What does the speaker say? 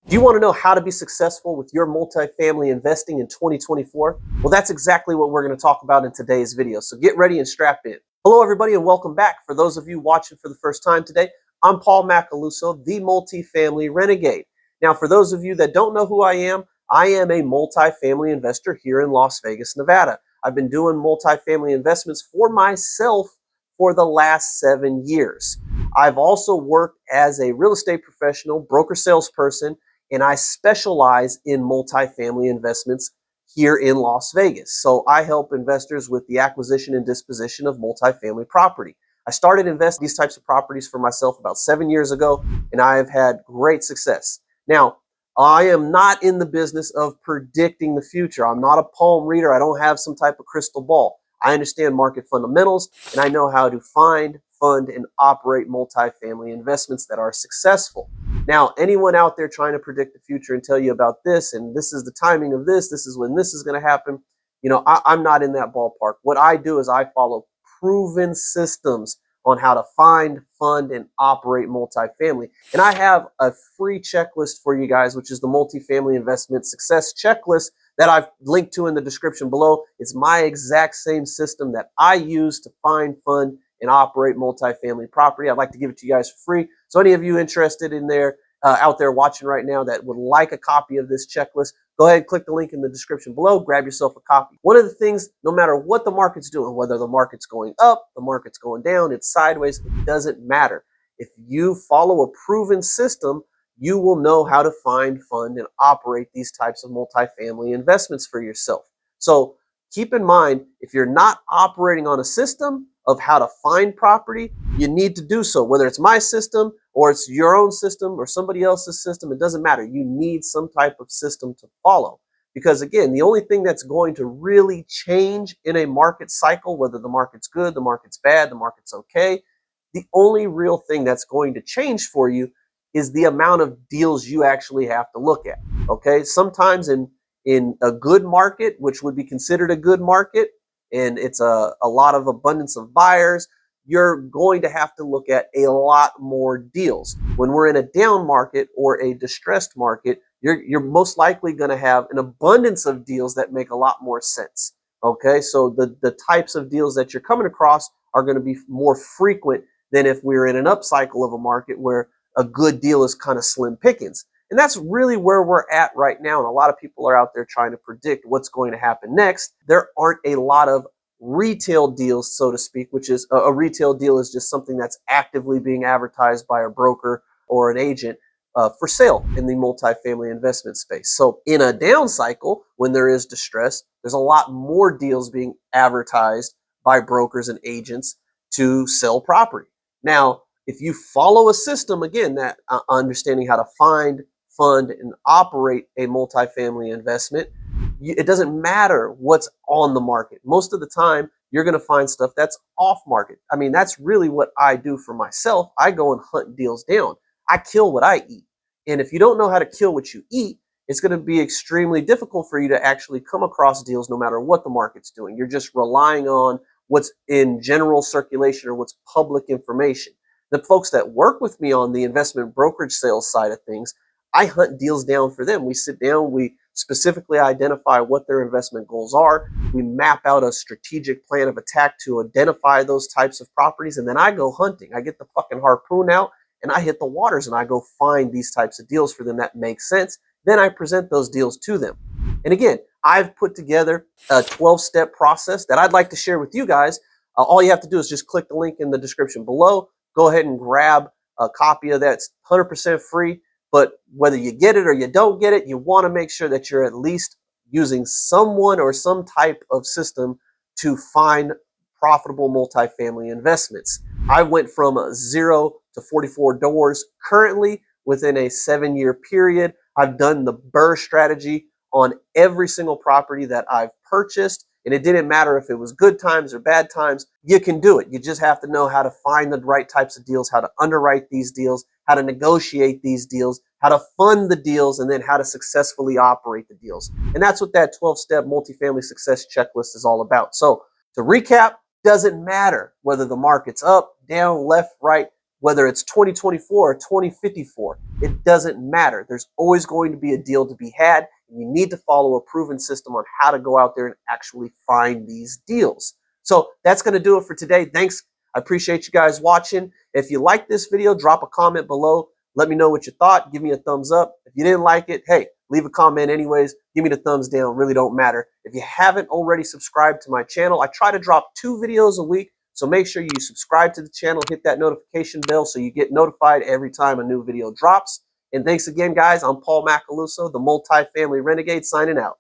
Do you want to know how to be successful with your multifamily investing in 2024? Well, that's exactly what we're going to talk about in today's video. So get ready and strap in. Hello, everybody, and welcome back. For those of you watching for the first time today, I'm Paul Macaluso, the Multifamily Renegade. Now, for those of you that don't know who I am a multifamily investor here in Las Vegas, Nevada. I've been doing multifamily investments for myself for the last 7 years. I've also worked as a real estate professional, broker salesperson, and I specialize in multifamily investments here in Las Vegas. So I help investors with the acquisition and disposition of multifamily property. I started investing in these types of properties for myself about 7 years ago, and I have had great success. Now, I am not in the business of predicting the future. I'm not a palm reader. I don't have some type of crystal ball. I understand market fundamentals, and I know how to find, fund, and operate multifamily investments that are successful. Now, anyone out there trying to predict the future and tell you about this, and this is the timing of this is when this is going to happen, I'm not in that ballpark. What I do is I follow proven systems on how to find, fund, and operate multifamily. And I have a free checklist for you guys, which is the Multifamily Investment Success Checklist that I've linked to in the description below. It's my exact same system that I use to find, fund, and operate multifamily property. I'd like to give it to you guys for free. So any of you interested in there, out there watching right now that would like a copy of this checklist, go ahead and click the link in the description below, grab yourself a copy. One of the things, no matter what the market's doing, whether the market's going up, the market's going down, it's sideways, it doesn't matter. If you follow a proven system, you will know how to find, fund, and operate these types of multifamily investments for yourself. So keep in mind, if you're not operating on a system of how to find property, you need to do so. Whether it's my system or it's your own system or somebody else's system, it doesn't matter. You need some type of system to follow. Because again, the only thing that's going to really change in a market cycle, whether the market's good, the market's bad, the market's okay, the only real thing that's going to change for you is the amount of deals you actually have to look at. Okay, sometimes in a good market, which would be considered a good market, and it's a lot of abundance of buyers, you're going to have to look at a lot more deals. When we're in a down market or a distressed market, you're most likely going to have an abundance of deals that make a lot more sense. Okay, so the types of deals that you're coming across are going to be more frequent than if we're in an upcycle of a market where a good deal is kind of slim pickings. And that's really where we're at right now. And a lot of people are out there trying to predict what's going to happen next. There aren't a lot of retail deals, so to speak, which is a retail deal is just something that's actively being advertised by a broker or an agent for sale in the multifamily investment space. So in a down cycle, when there is distress, there's a lot more deals being advertised by brokers and agents to sell property. Now, if you follow a system, again, that understanding how to find, fund, and operate a multifamily investment, it doesn't matter what's on the market. Most of the time, you're going to find stuff that's off market. I mean, that's really what I do for myself. I go and hunt deals down. I kill what I eat. And if you don't know how to kill what you eat, it's going to be extremely difficult for you to actually come across deals no matter what the market's doing. You're just relying on what's in general circulation or what's public information. The folks that work with me on the investment brokerage sales side of things, I hunt deals down for them. We sit down, we specifically identify what their investment goals are. We map out a strategic plan of attack to identify those types of properties, and then I go hunting. I get the fucking harpoon out and I hit the waters and I go find these types of deals for them that make sense. Then I present those deals to them. And again, I've put together a 12-step process that I'd like to share with you guys. All you have to do is just click the link in the description below. Go ahead and grab a copy of that. It's 100% free. But whether you get it or you don't get it, you want to make sure that you're at least using someone or some type of system to find profitable multifamily investments. I went from 0 to 44 doors currently within a 7-year period. I've done the BRRRR strategy on every single property that I've purchased. And it didn't matter if it was good times or bad times. You can do it. You just have to know how to find the right types of deals, how to underwrite these deals, how to negotiate these deals, how to fund the deals, and then how to successfully operate the deals. And that's what that 12-step multifamily success checklist is all about. So to recap, doesn't matter whether the market's up, down, left, right. Whether it's 2024 or 2054, it doesn't matter. There's always going to be a deal to be had. And you need to follow a proven system on how to go out there and actually find these deals. So that's going to do it for today. Thanks. I appreciate you guys watching. If you like this video, drop a comment below. Let me know what you thought. Give me a thumbs up. If you didn't like it, hey, leave a comment anyways. Give me the thumbs down. Really don't matter. If you haven't already subscribed to my channel, I try to drop 2 videos a week. So make sure you subscribe to the channel, hit that notification bell so you get notified every time a new video drops. And thanks again, guys. I'm Paul Macaluso, the Multifamily Renegade, signing out.